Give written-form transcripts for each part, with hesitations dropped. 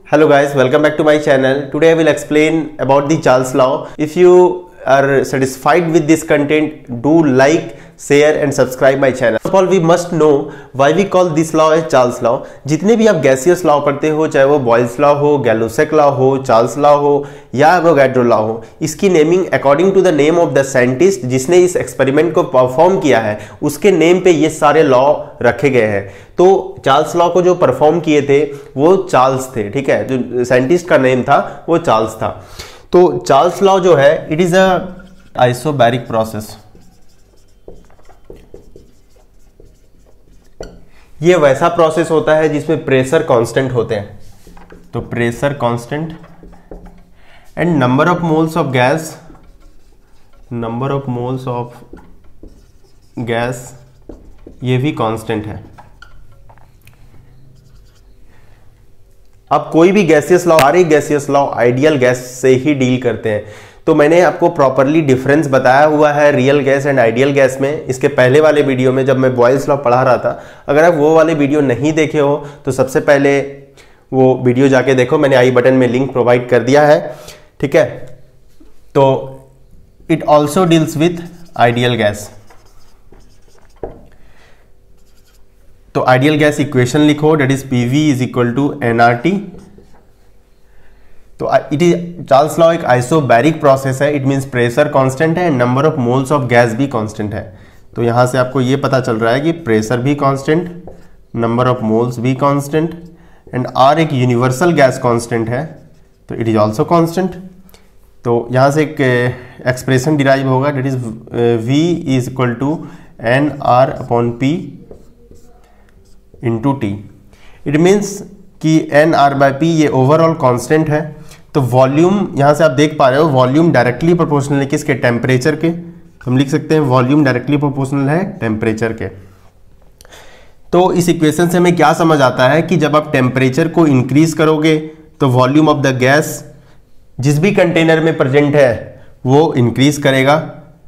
Hello guys, welcome back to my channel. Today I will explain about the Charles law. If you are satisfied with this content, do like, share and subscribe my channel. First of all, we must know why we call this law as Charles law. जितने भी आप gaseous law पढ़ते हो, चाहे वो Boyle's law हो, Gay Lussac law हो, Charles law हो या एवोगाड्रो लॉ हो, इसकी naming according to the name of the scientist जिसने इस एक्सपेरिमेंट को परफॉर्म किया है, उसके नेम पे ये सारे लॉ रखे गए हैं। तो चार्ल्स लॉ को जो परफॉर्म किए थे वो चार्ल्स थे, ठीक है, जो साइंटिस्ट का नेम था वो चार्ल्स था। तो चार्ल्स लॉ जो है, it is a isobaric process. ये वैसा प्रोसेस होता है जिसमें प्रेशर कांस्टेंट होते हैं। तो pressure constant and number of moles of gas ये भी कांस्टेंट है। अब कोई भी गैसियस लॉ, सारे गैसियस लॉ आइडियल गैस से ही डील करते हैं। तो मैंने आपको प्रॉपरली डिफरेंस बताया हुआ है real gas and ideal gas में, इसके पहले वाले वीडियो में जब मैं बॉयल्स लॉ पढ़ा रहा था। अगर आप वो वाले वीडियो नहीं देखे हो तो सबसे पहले वो वीडियो जाके देखो, मैंने आई बटन में लिंक प्रोवाइड कर दिया है, ठीक है। तो it also deals with ideal gas. तो आइडियल गैस इक्वेशन लिखो, that is PV is equal to NRT. तो इट इज चार्ल्स लॉ एक आइसोबैरिक प्रोसेस है, इट मींस प्रेशर कांस्टेंट है, number of moles of gas भी constant है। तो यहां से आपको ये पता चल रहा है कि प्रेशर भी कांस्टेंट, नंबर ऑफ मोल्स भी कांस्टेंट एंड आर एक यूनिवर्सल गैस कांस्टेंट है, तो इट इज आल्सो कांस्टेंट। तो यहां से एक एक्सप्रेशन डिराइव होगा, that is V is equal to N R upon P into T. It means कि एन आर बाई पी ये ओवरऑल कांस्टेंट है। तो वॉल्यूम यहां से आप देख पा रहे हो, वॉल्यूम डायरेक्टली प्रोपोर्शनल है किसके, टेम्परेचर के। हम लिख सकते हैं वॉल्यूम डायरेक्टली प्रोपोर्शनल है टेम्परेचर के। तो इस इक्वेशन से हमें क्या समझ आता है कि जब आप टेम्परेचर को इंक्रीज करोगे तो वॉल्यूम ऑफ द गैस जिस भी कंटेनर में प्रेजेंट है वो इंक्रीज करेगा।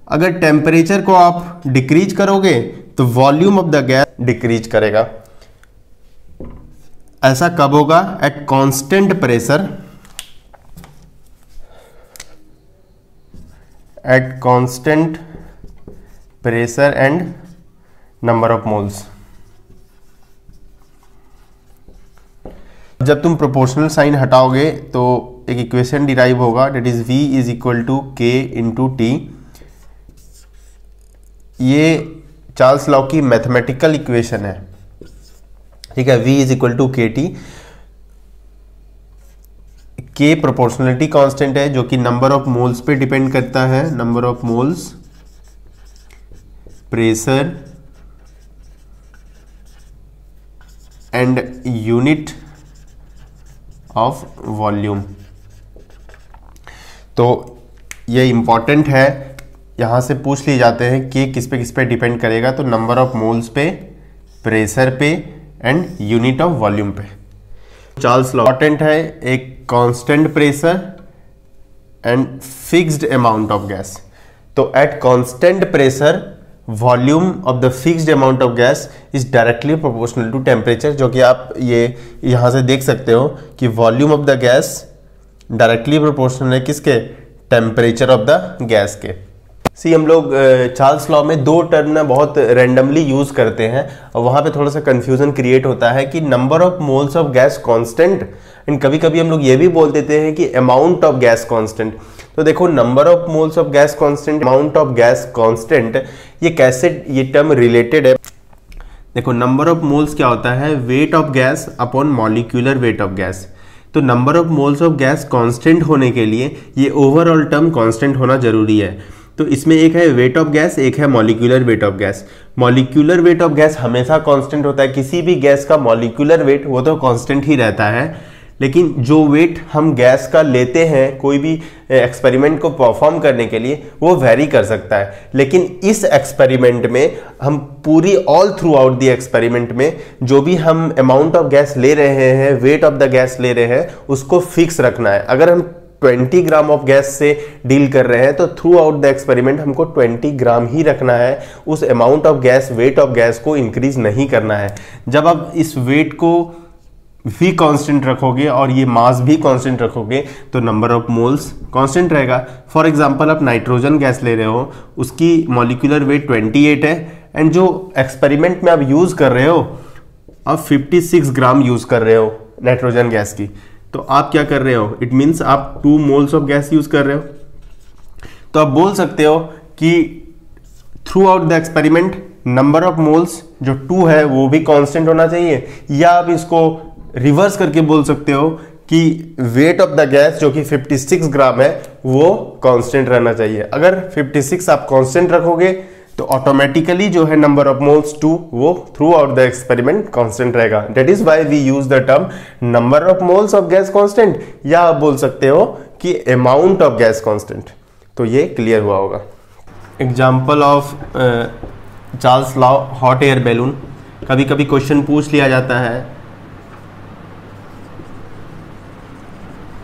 अगर टेम्परेचर को आप डिक्रीज करोगे तो volume of the gas decrease करेगा। ऐसा कब होगा, at constant pressure, at constant pressure and number of moles. जब तुम प्रोपोर्शनल साइन हटाओगे तो एक इक्वेशन डिराइव होगा, that is V is equal to K into T. ये चार्ल्स लॉ की मैथमेटिकल इक्वेशन है, ठीक है। V is equal to K T. K proportionality constant है जो कि नंबर ऑफ मोल्स पे डिपेंड करता है, number of moles, pressure and unit of volume. तो ये इंपॉर्टेंट है, यहां से पूछ लिए जाते हैं कि किस पे डिपेंड करेगा। तो नंबर ऑफ मोल्स पे, प्रेशर पे एंड यूनिट ऑफ वॉल्यूम पे। चार्ल्स लॉ इंपॉर्टेंट है, एक constant pressure and fixed amount of gas. तो at constant pressure volume of the fixed amount of gas is directly proportional to temperature, जो कि आप ये यहां से देख सकते हो कि volume of the gas directly proportional है किसके, टेम्परेचर ऑफ द गैस के। हम लोग चार्ल्स लॉ में दो टर्म ना बहुत रैंडमली यूज करते हैं और वहां पे थोड़ा सा कंफ्यूजन क्रिएट होता है कि number of moles of gas constant, and कभी कभी हम लोग ये भी बोल देते हैं कि अमाउंट ऑफ गैस कांस्टेंट। तो देखो, number of moles of gas constant, amount of gas constant, ये कैसे ये टर्म रिलेटेड है। देखो, नंबर ऑफ मोल्स क्या होता है, weight of gas upon molecular weight of gas. तो number of moles of gas constant होने के लिए ये ओवरऑल टर्म कांस्टेंट होना जरूरी है। तो इसमें एक है वेट ऑफ गैस, एक है molecular weight of gas. Molecular weight of gas हमेशा कांस्टेंट होता है, किसी भी गैस का मॉलिक्यूलर वेट वो तो कांस्टेंट ही रहता है। लेकिन जो वेट हम गैस का लेते हैं कोई भी एक्सपेरिमेंट को परफॉर्म करने के लिए वो वेरी कर सकता है। लेकिन इस एक्सपेरिमेंट में हम पूरी all through out the experiment में जो भी हम अमाउंट ऑफ गैस ले रहे हैं, वेट ऑफ द गैस ले रहे हैं, उसको फिक्स रखना है। अगर हम 20 ग्राम ऑफ गैस से डील कर रहे हैं तो थ्रू आउट द एक्सपेरिमेंट हमको 20 ग्राम ही रखना है, उस amount of gas, wait of gas को इंक्रीज नहीं करना है। जब आप इस वेट को भी कांस्टेंट रखोगे और ये मास भी कांस्टेंट रखोगे तो नंबर ऑफ मोल्स कांस्टेंट रहेगा। फॉर एग्जांपल आप नाइट्रोजन गैस ले रहे हो, उसकी मॉलिक्यूलर वेट 28 है एंड जो एक्सपेरिमेंट में आप यूज कर रहे हो आप 56 ग्राम यूज कर रहे हो नाइट्रोजन गैस की, तो आप क्या कर रहे हो, इट मीन्स आप 2 मोल्स ऑफ गैस यूज कर रहे हो। तो आप बोल सकते हो कि through out the experiment number of moles जो 2 है वो भी कांस्टेंट होना चाहिए, या आप इसको रिवर्स करके बोल सकते हो कि वेट ऑफ द गैस जो कि 56 ग्राम है वो कांस्टेंट रहना चाहिए। अगर 56 आप कांस्टेंट रखोगे तो ऑटोमेटिकली जो है नंबर ऑफ मोल्स 2 वो throughout the experiment constant रहेगा। That is why we use the term number of moles of gas constant, या आप बोल सकते हो कि अमाउंट ऑफ गैस कांस्टेंट। तो ये क्लियर हुआ होगा। Example of Charles law hot air balloon, कभी कभी क्वेश्चन पूछ लिया जाता है,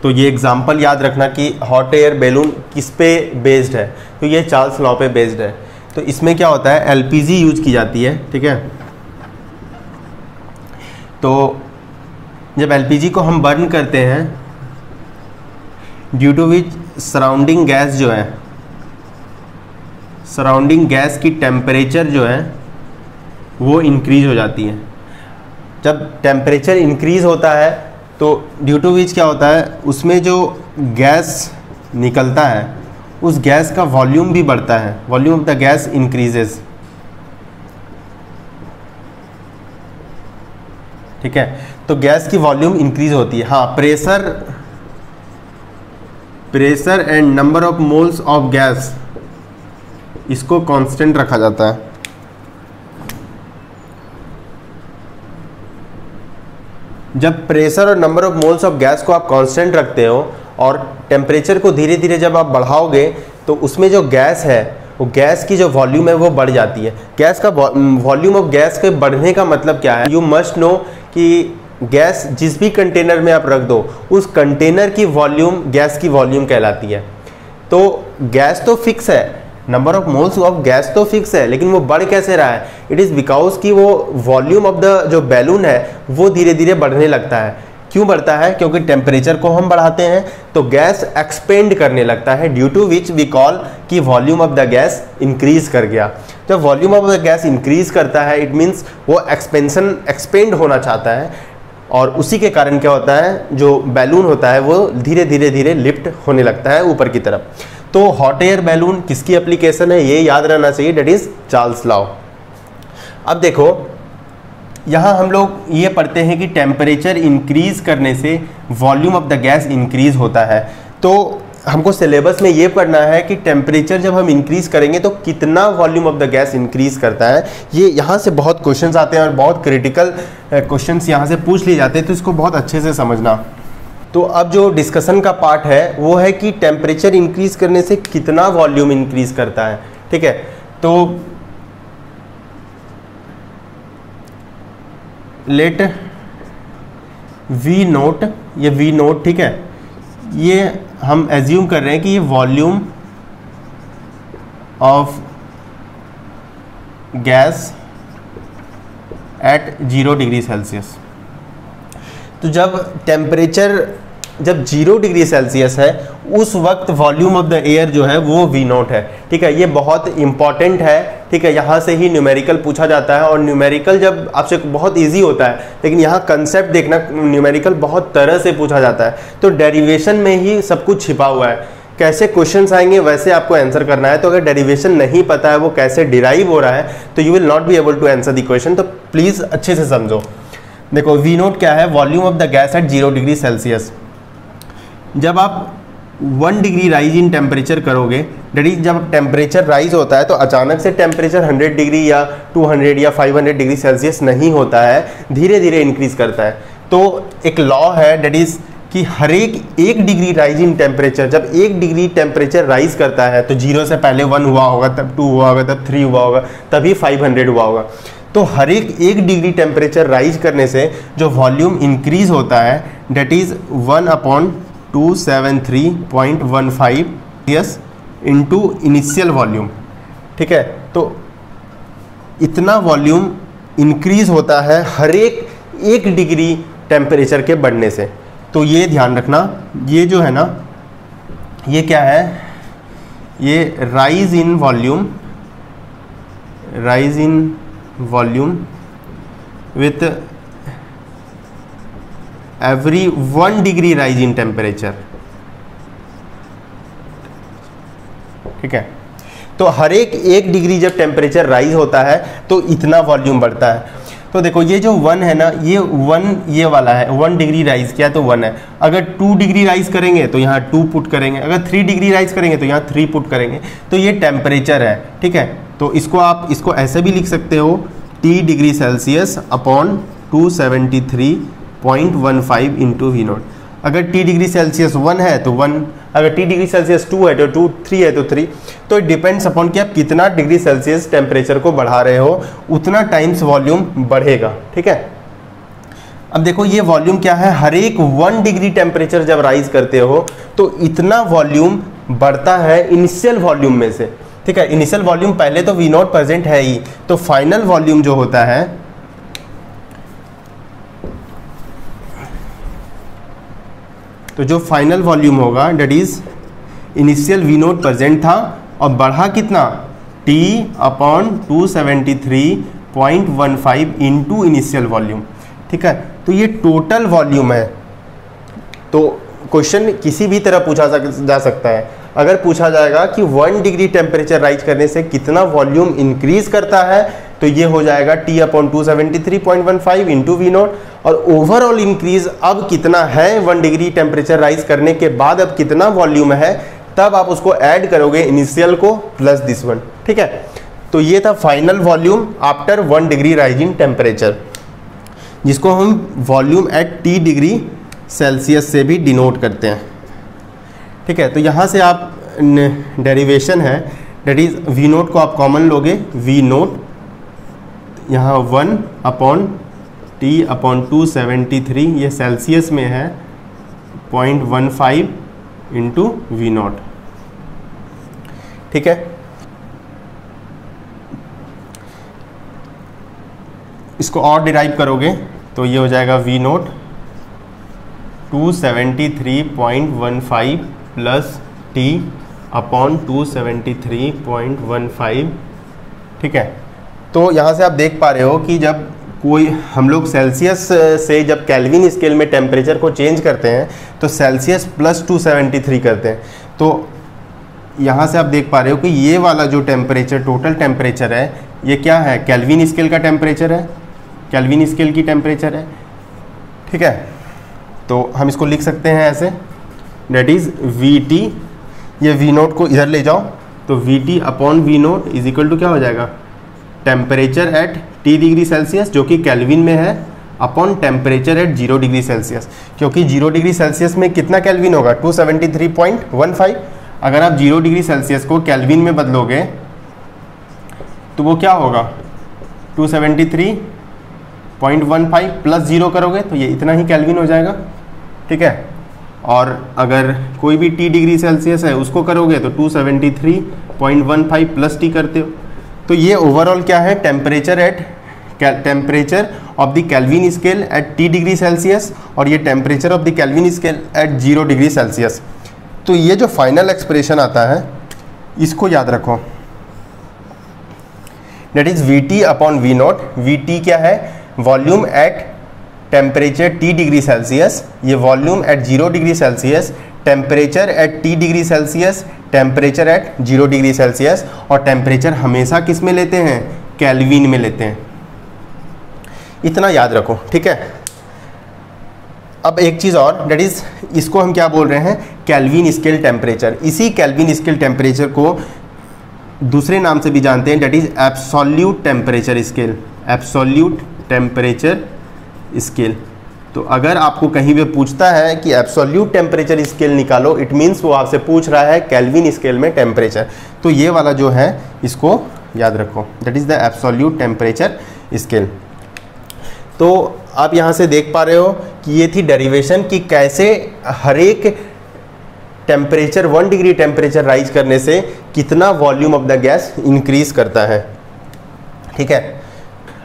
तो ये एग्जाम्पल याद रखना कि हॉट एयर बैलून किस पे बेस्ड है, तो ये चार्ल्स लॉ पे बेस्ड है। तो इसमें क्या होता है, एलपीजी यूज की जाती है, ठीक है। तो जब एलपीजी को हम बर्न करते हैं, due to which surrounding gas जो है, सराउंडिंग गैस की टेम्परेचर जो है वो इंक्रीज हो जाती है। जब टेम्परेचर इंक्रीज होता है तो ड्यू टू विच क्या होता है, उसमें जो गैस निकलता है उस गैस का वॉल्यूम भी बढ़ता है, volume of the gas increases, ठीक है। तो गैस की वॉल्यूम इंक्रीज होती है। हाँ, pressure and number of moles of gas इसको कांस्टेंट रखा जाता है। जब प्रेशर और number of moles of gas को आप कांस्टेंट रखते हो और टेम्परेचर को धीरे धीरे जब आप बढ़ाओगे तो उसमें जो गैस है वो गैस की जो वॉल्यूम है वो बढ़ जाती है। गैस का वॉल्यूम ऑफ गैस के बढ़ने का मतलब क्या है, यू मस्ट नो कि गैस जिस भी कंटेनर में आप रख दो उस कंटेनर की वॉल्यूम गैस की वॉल्यूम कहलाती है। तो गैस तो फिक्स है, number of moles of gas तो फिक्स है, लेकिन वो बढ़ कैसे रहा है, इट इज़ बिकॉज कि वो वॉल्यूम ऑफ द जो बैलून है वो धीरे धीरे बढ़ने लगता है। क्यों बढ़ता है, क्योंकि टेम्परेचर को हम बढ़ाते हैं तो गैस एक्सपेंड करने लगता है, due to which we call कि volume of the gas increase कर गया। जब volume of the gas increase करता है इट मीन्स वो एक्सपेंड होना चाहता है, और उसी के कारण क्या होता है, जो बैलून होता है वो धीरे धीरे लिफ्ट होने लगता है ऊपर की तरफ। तो हॉट एयर बैलून किसकी एप्लीकेशन है ये याद रहना चाहिए, डेट इज चार्ल्स लॉ। अब देखो यहाँ हम लोग ये पढ़ते हैं कि टेम्परेचर इंक्रीज करने से volume of the gas increase होता है। तो हमको सिलेबस में ये पढ़ना है कि टेम्परेचर जब हम इंक्रीज करेंगे तो कितना volume of the gas increase करता है। ये यहाँ से बहुत क्वेश्चंस आते हैं और बहुत क्रिटिकल क्वेश्चंस यहाँ से पूछ लिए जाते हैं, तो इसको बहुत अच्छे से समझना। तो अब जो डिस्कशन का पार्ट है वो है कि टेम्परेचर इंक्रीज करने से कितना वॉल्यूम इंक्रीज करता है, ठीक है। तो लेट वी नोट, ये वी नोट, ठीक है, ये हम एज्यूम कर रहे हैं कि ये volume of gas at 0 degree Celsius. तो जब टेम्परेचर जब 0 डिग्री सेल्सियस है उस वक्त वॉल्यूम ऑफ द एयर जो है वो वी नोट है, ठीक है। ये बहुत इंपॉर्टेंट है, ठीक है। यहाँ से ही न्यूमेरिकल पूछा जाता है, और न्यूमेरिकल जब आपसे बहुत इजी होता है, लेकिन यहाँ कंसेप्ट देखना, न्यूमेरिकल बहुत तरह से पूछा जाता है, तो डेरिवेशन में ही सब कुछ छिपा हुआ है। कैसे क्वेश्चंस आएंगे वैसे आपको आंसर करना है। तो अगर डेरिवेशन नहीं पता है वो कैसे डिराइव हो रहा है तो you will not be able to answer the question. तो प्लीज़ अच्छे से समझो। देखो वी नोट क्या है, volume of the gas at 0 degree Celsius. जब आप 1 डिग्री राइज इन टेम्परेचर करोगे, डेट इज जब टेम्परेचर राइज होता है तो अचानक से टेम्परेचर 100 डिग्री या 200 या 500 डिग्री सेल्सियस नहीं होता है, धीरे धीरे इंक्रीज करता है। तो एक लॉ है डेट इज कि हर एक 1 डिग्री राइज इन टेम्परेचर, जब 1 डिग्री टेम्परेचर राइज करता है तो 0 से पहले 1 हुआ होगा, तब 2 हुआ होगा, तब 3 हुआ होगा, तभी 500 हुआ होगा। तो हर एक 1 डिग्री टेम्परेचर राइज करने से जो वॉल्यूम इंक्रीज होता है that is 1/, 273.15 yes into initial volume. ठीक है, तो इतना वॉल्यूम इंक्रीज होता है हर एक 1 डिग्री टेम्परेचर के बढ़ने से। तो ये ध्यान रखना, ये जो है ना, ये क्या है, ये rise in volume with every 1 degree rise in temperature. ठीक है, तो हर एक 1 डिग्री जब टेम्परेचर राइज होता है तो इतना वॉल्यूम बढ़ता है। तो देखो ये जो 1 है ना, ये 1 ये वाला है, 1 डिग्री राइज किया तो 1 है। अगर 2 डिग्री राइज करेंगे तो यहाँ 2 पुट करेंगे, अगर 3 डिग्री राइज करेंगे तो यहाँ 3 पुट करेंगे। तो ये टेम्परेचर है। ठीक है, तो इसको आप इसको ऐसे भी लिख सकते हो, T degree Celsius upon 273.15 into V nought. अगर T डिग्री सेल्सियस 1 है तो 1, अगर T डिग्री सेल्सियस 2 है तो 2, 3 है तो 3। तो इट डिपेंड्स अपॉन कि आप कितना डिग्री सेल्सियस टेम्परेचर को बढ़ा रहे हो, उतना टाइम्स वॉल्यूम बढ़ेगा। ठीक है, अब देखो ये वॉल्यूम क्या है, हर एक 1 डिग्री टेम्परेचर जब राइज करते हो तो इतना वॉल्यूम बढ़ता है इनिशियल वॉल्यूम में से। ठीक है, इनिशियल वॉल्यूम पहले तो वी नॉट प्रेजेंट है ही, तो फाइनल वॉल्यूम जो होता है, तो जो फाइनल वॉल्यूम होगा that is initial V nought present था और बढ़ा कितना, T upon 273.15 into initial volume. ठीक है, तो ये टोटल वॉल्यूम है। तो क्वेश्चन किसी भी तरह पूछा जा सकता है। अगर पूछा जाएगा कि 1 डिग्री टेम्परेचर राइज करने से कितना वॉल्यूम इंक्रीज करता है, तो ये हो जाएगा T upon 273.15 into V nought. और ओवरऑल इंक्रीज अब कितना है 1 डिग्री टेम्परेचर राइज करने के बाद, अब कितना वॉल्यूम है, तब आप उसको ऐड करोगे इनिशियल को प्लस दिस वन। ठीक है, तो ये था final volume after 1 degree rise in temperature, जिसको हम volume at T degree Celsius से भी डिनोट करते हैं। ठीक है, तो यहाँ से आप डेरिवेशन है डेट इज वी नोट को आप कॉमन लोगे, वी नोट यहाँ 1 अपॉन T अपॉन 273, ये सेल्सियस में है 0.15 इंटू वी नॉट। ठीक है, इसको और डिराइव करोगे तो ये हो जाएगा V nought 273.15 plus T upon 273.15। ठीक है, तो यहाँ से आप देख पा रहे हो कि जब कोई हम लोग सेल्सियस से जब केल्विन स्केल में टेम्परेचर को चेंज करते हैं तो सेल्सियस प्लस 273 करते हैं। तो यहाँ से आप देख पा रहे हो कि ये वाला जो टेम्परेचर, टोटल टेम्परेचर है, ये क्या है, केल्विन स्केल का टेम्परेचर है, केल्विन स्केल की टेम्परेचर है। ठीक है, तो हम इसको लिख सकते हैं ऐसे, डेट इज़ VT, ये वी नोट को इधर ले जाओ तो VT upon V nought is equal to क्या हो जाएगा, temperature at T degree Celsius जो कि केल्विन में है, upon temperature at 0 degree Celsius, क्योंकि 0 डिग्री सेल्सियस में कितना केल्विन होगा, 273.15। अगर आप 0 डिग्री सेल्सियस को केल्विन में बदलोगे तो वो क्या होगा, 273.15 प्लस 0 करोगे तो ये इतना ही केल्विन हो जाएगा। ठीक है, और अगर कोई भी T डिग्री सेल्सियस है उसको करोगे तो 273.15 प्लस T करते हो। तो ये ओवरऑल क्या है, temperature at temperature of the kelvin scale eight T degree Celsius, और ये temperature of the kelvin scale eight 0 degree Celsius. तो ये जो फाइनल एक्सप्रेशन आता है इसको याद रखो, that is VT upon V naught. VT क्या है, volume at temperature T degree Celsius, ये volume at 0 degree Celsius, temperature at T degree Celsius, temperature at 0 degree Celsius, और टेम्परेचर हमेशा किस में लेते हैं, केल्विन में लेते हैं। इतना याद रखो। ठीक है, अब एक चीज़ और, डेट इज इसको हम क्या बोल रहे हैं, केल्विन स्केल टेम्परेचर। इसी केल्विन स्केल टेम्परेचर को दूसरे नाम से भी जानते हैं, that is absolute temperature scale, absolute temperature scale. तो अगर आपको कहीं भी पूछता है कि एब्सोल्यूट टेम्परेचर स्केल निकालो, इट मीन्स वो आपसे पूछ रहा है केल्विन स्केल में टेम्परेचर। तो ये वाला जो है इसको याद रखो, that is the absolute temperature scale. तो आप यहाँ से देख पा रहे हो कि ये थी डेरिवेशन कि कैसे हर एक टेम्परेचर 1 डिग्री टेम्परेचर राइज करने से कितना volume of the gas increase करता है। ठीक है,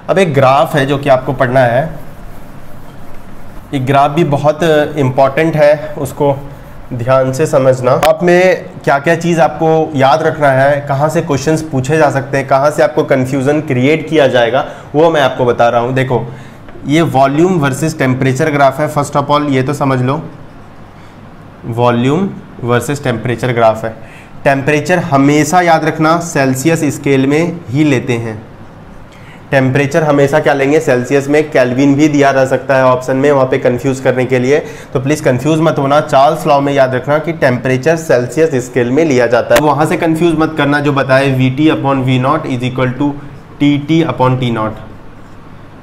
अब एक ग्राफ है जो कि आपको पढ़ना है। एक ग्राफ भी बहुत इम्पॉर्टेंट है, उसको ध्यान से समझना। आप में क्या क्या चीज़ आपको याद रखना है, कहाँ से क्वेश्चंस पूछे जा सकते हैं, कहाँ से आपको कन्फ्यूज़न क्रिएट किया जाएगा, वो मैं आपको बता रहा हूँ। देखो, ये वॉल्यूम वर्सेस टेम्परेचर ग्राफ है। फर्स्ट ऑफ ऑल ये तो समझ लो, वॉल्यूम वर्सेस टेम्परेचर ग्राफ है। टेम्परेचर हमेशा याद रखना सेल्सियस स्केल में ही लेते हैं। टेम्परेचर हमेशा क्या लेंगे, सेल्सियस में। केल्विन भी दिया जा सकता है ऑप्शन में, वहाँ पे कंफ्यूज करने के लिए, तो प्लीज़ कंफ्यूज मत होना। चार्ल्स लॉ में याद रखना कि टेम्परेचर सेल्सियस स्केल में लिया जाता है। वहाँ से कंफ्यूज मत करना, जो बताए VT/V0 is equal to TT/T0,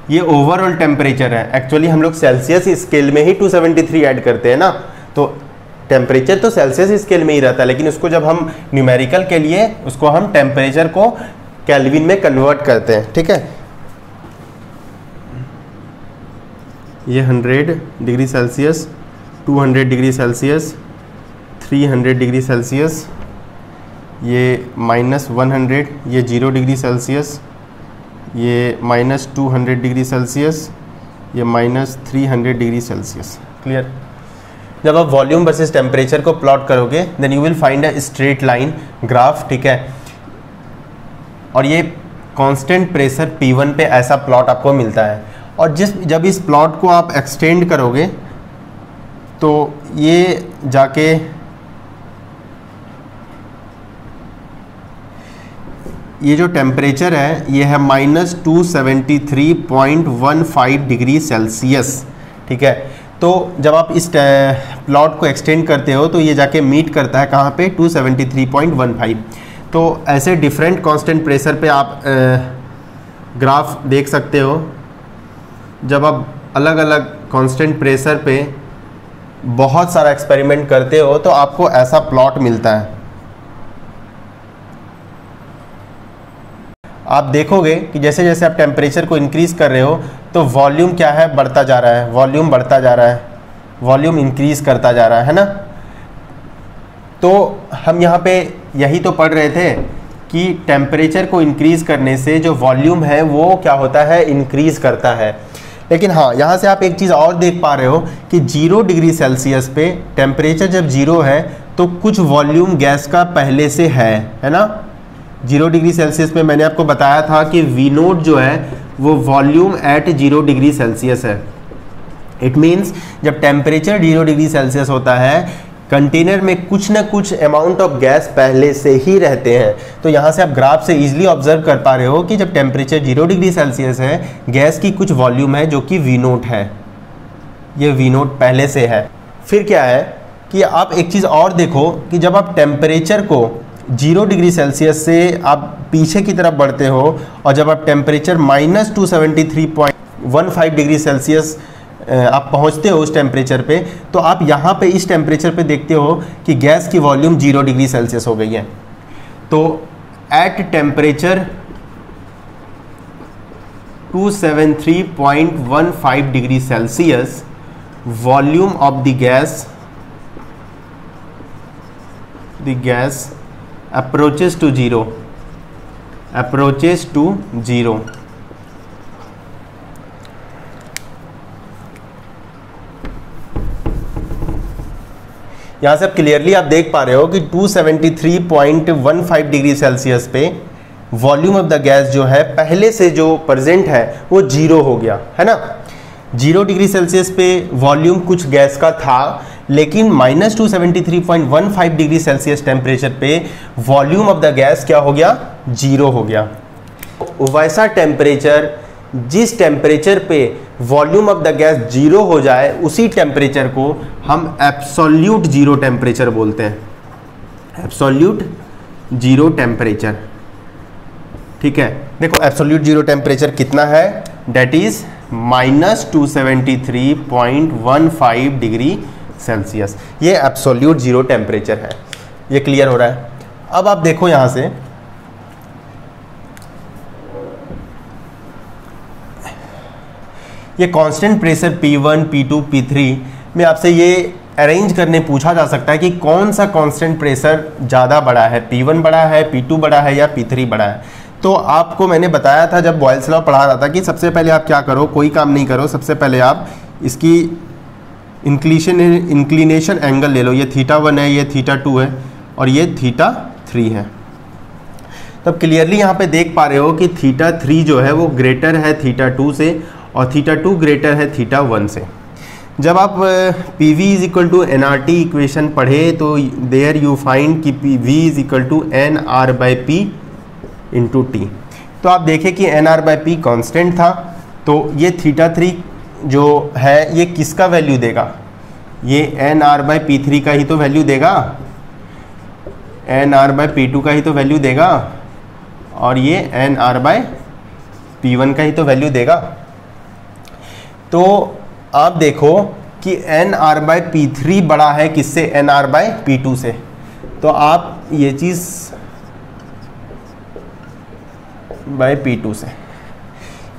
ये ओवरऑल टेम्परेचर है। एक्चुअली हम लोग सेल्सियस स्केल में ही 273 ऐड करते हैं ना, तो टेम्परेचर तो सेल्सियस स्केल में ही रहता है, लेकिन उसको जब हम न्यूमेरिकल के लिए उसको हम टेम्परेचर को केल्विन में कन्वर्ट करते हैं। ठीक है, ये 100 degree Celsius, 200 degree Celsius, 300 degree Celsius, ये -100, ये 0 डिग्री सेल्सियस, ये -200 डिग्री सेल्सियस, ये -300 डिग्री सेल्सियस। क्लियर। जब आप वॉल्यूम वर्सेस टेम्परेचर को प्लॉट करोगे then you will find a straight line graph. ठीक है, और ये कांस्टेंट प्रेशर P1 पे ऐसा प्लॉट आपको मिलता है, और जब इस प्लॉट को आप एक्सटेंड करोगे तो ये जाके ये जो टेम्परेचर है ये है -273.15 डिग्री सेल्सियस। ठीक है, तो जब आप इस प्लॉट को एक्सटेंड करते हो तो ये जाके मीट करता है कहाँ पे, 273.15। तो ऐसे डिफरेंट कांस्टेंट प्रेशर पे आप ग्राफ देख सकते हो। जब आप अलग अलग कांस्टेंट प्रेशर पे बहुत सारा एक्सपेरिमेंट करते हो तो आपको ऐसा प्लॉट मिलता है। आप देखोगे कि जैसे जैसे आप टेम्परेचर को इंक्रीज कर रहे हो तो वॉल्यूम क्या है, बढ़ता जा रहा है, वॉल्यूम बढ़ता जा रहा है, वॉल्यूम इंक्रीज करता जा रहा है ना। तो हम यहाँ पे यही तो पढ़ रहे थे कि टेम्परेचर को इंक्रीज करने से जो वॉल्यूम है वो क्या होता है, इंक्रीज करता है। लेकिन हाँ, यहाँ से आप एक चीज़ और देख पा रहे हो कि 0 डिग्री सेल्सियस पे टेम्परेचर जब 0 है तो कुछ वॉल्यूम गैस का पहले से है ना। 0 डिग्री सेल्सियस पे मैंने आपको बताया था कि V0 जो है वो वॉल्यूम एट 0 डिग्री सेल्सियस है। इट मीन्स जब टेम्परेचर 0 डिग्री सेल्सियस होता है कंटेनर में कुछ ना कुछ अमाउंट ऑफ गैस पहले से ही रहते हैं। तो यहाँ से आप ग्राफ से इजीली ऑब्जर्व कर पा रहे हो कि जब टेम्परेचर 0 डिग्री सेल्सियस है गैस की कुछ वॉल्यूम है जो कि V0 है, ये V0 पहले से है। फिर क्या है कि आप एक चीज़ और देखो कि जब आप टेम्परेचर को 0 डिग्री सेल्सियस से आप पीछे की तरफ बढ़ते हो और जब आप टेम्परेचर -273.15 डिग्री सेल्सियस आप पहुंचते हो उस टेम्परेचर पे, तो आप यहाँ पे इस टेम्परेचर पे देखते हो कि गैस की वॉल्यूम 0 डिग्री सेल्सियस हो गई है। तो at temperature 273.15 degree Celsius volume of the gas approaches to zero, यहाँ से आप क्लियरली आप देख पा रहे हो कि 273.15 डिग्री सेल्सियस पे वॉल्यूम ऑफ द गैस जो है पहले से जो प्रेजेंट है वो 0 हो गया है ना। 0 डिग्री सेल्सियस पे वॉल्यूम कुछ गैस का था, लेकिन -273.15 डिग्री सेल्सियस टेम्परेचर पे वॉल्यूम ऑफ द गैस क्या हो गया, 0 हो गया। वैसा टेम्परेचर, जिस टेम्परेचर पे वॉल्यूम ऑफ द गैस 0 हो जाए उसी टेम्परेचर को हम एब्सोल्यूट 0 टेम्परेचर बोलते हैं, एब्सोल्यूट 0 टेम्परेचर। ठीक है, देखो एब्सोल्यूट 0 टेम्परेचर कितना है, डेट इज -273.15 डिग्री सेल्सियस। ये एब्सोल्यूट 0 टेम्परेचर है। ये क्लियर हो रहा है। अब आप देखो यहां से ये constant pressure P1, P2, P3 में आपसे ये अरेंज करने पूछा जा सकता है कि कौन सा कांस्टेंट प्रेशर ज़्यादा बड़ा है, P1 बड़ा है, P2 बड़ा है या P3 बड़ा है। तो आपको मैंने बताया था जब बॉयल्स लॉ पढ़ा रहा था कि सबसे पहले आप क्या करो, कोई काम नहीं करो, सबसे पहले आप इसकी इंक्लिनेशन एंगल ले लो। ये θ1 है, ये θ2 है और ये θ3 है। तब क्लियरली यहाँ पे देख पा रहे हो कि θ3 जो है वो ग्रेटर है θ2 से और θ2 ग्रेटर है θ1 से। जब आप PV is equal to NRT equation पढ़े तो देयर यू फाइंड कि PV is equal to NR/P into T। तो आप देखें कि NR/P कांस्टेंट था, तो ये θ3 जो है ये किसका वैल्यू देगा, ये NR/P3 का ही तो वैल्यू देगा, NR/P2 का ही तो वैल्यू देगा और ये NR/P1 का ही तो वैल्यू देगा। तो आप देखो कि NR/P3 बड़ा है किससे, NR/P2 से। तो आप ये चीज़ बाय P2 से,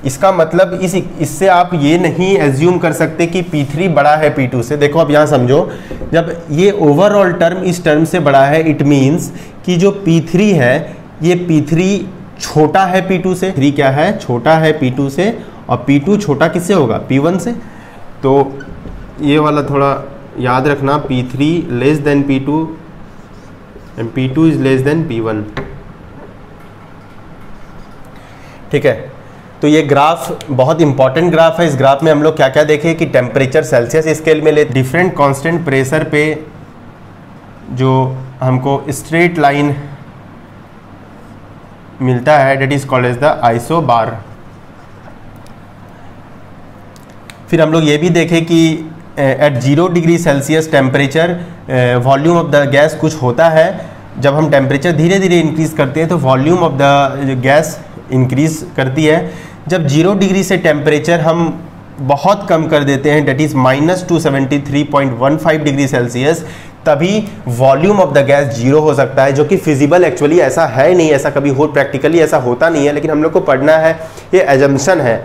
इसका मतलब इससे आप ये नहीं एज्यूम कर सकते कि P3 बड़ा है P2 से। देखो अब यहाँ समझो, जब ये ओवरऑल टर्म इस टर्म से बड़ा है, इट मीन्स कि जो P3 है ये P3 छोटा है P2 से। 3 क्या है, छोटा है P2 से और P2 छोटा किससे होगा, P1 से। तो ये वाला थोड़ा याद रखना, P3 less than P2 and P2 is less than P1। ठीक है, तो ये ग्राफ बहुत इंपॉर्टेंट ग्राफ है। इस ग्राफ में हम लोग क्या क्या देखें कि टेम्परेचर सेल्सियस स्केल में ले, डिफरेंट कांस्टेंट प्रेशर पे जो हमको स्ट्रेट लाइन मिलता है that is called as the isobar. फिर हम लोग ये भी देखें कि at 0 degree Celsius temperature volume of the gas कुछ होता है। जब हम टेम्परेचर धीरे धीरे इंक्रीज करते हैं तो volume of the gas increase करती है। जब 0 डिग्री से टेम्परेचर हम बहुत कम कर देते हैं डेट इज़ -273.15 डिग्री सेल्सियस, तभी वॉल्यूम ऑफ द गैस 0 हो सकता है, जो कि फिजिबल एक्चुअली ऐसा है नहीं, ऐसा कभी हो प्रैक्टिकली ऐसा होता नहीं है, लेकिन हम लोग को पढ़ना है, ये एजम्पशन है।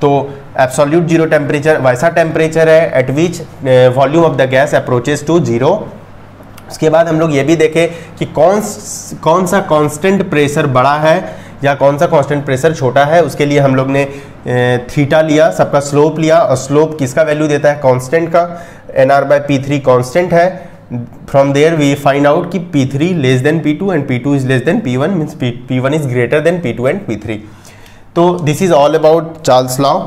तो एब्सोल्यूट 0 टेम्परेचर वैसा टेम्परेचर है at which volume of the gas approaches to 0। उसके बाद हम लोग ये भी देखें कि कौन सा कांस्टेंट प्रेशर बड़ा है या कौन सा कांस्टेंट प्रेशर छोटा है। उसके लिए हम लोग ने थीटा लिया, सबका स्लोप लिया, और स्लोप किसका वैल्यू देता है, कांस्टेंट का। NR/P3 कांस्टेंट है। From there we find out कि P3 less than P2 and P2 is less than P1 means P1 is greater than P2 and P3। तो this is all about Charles law.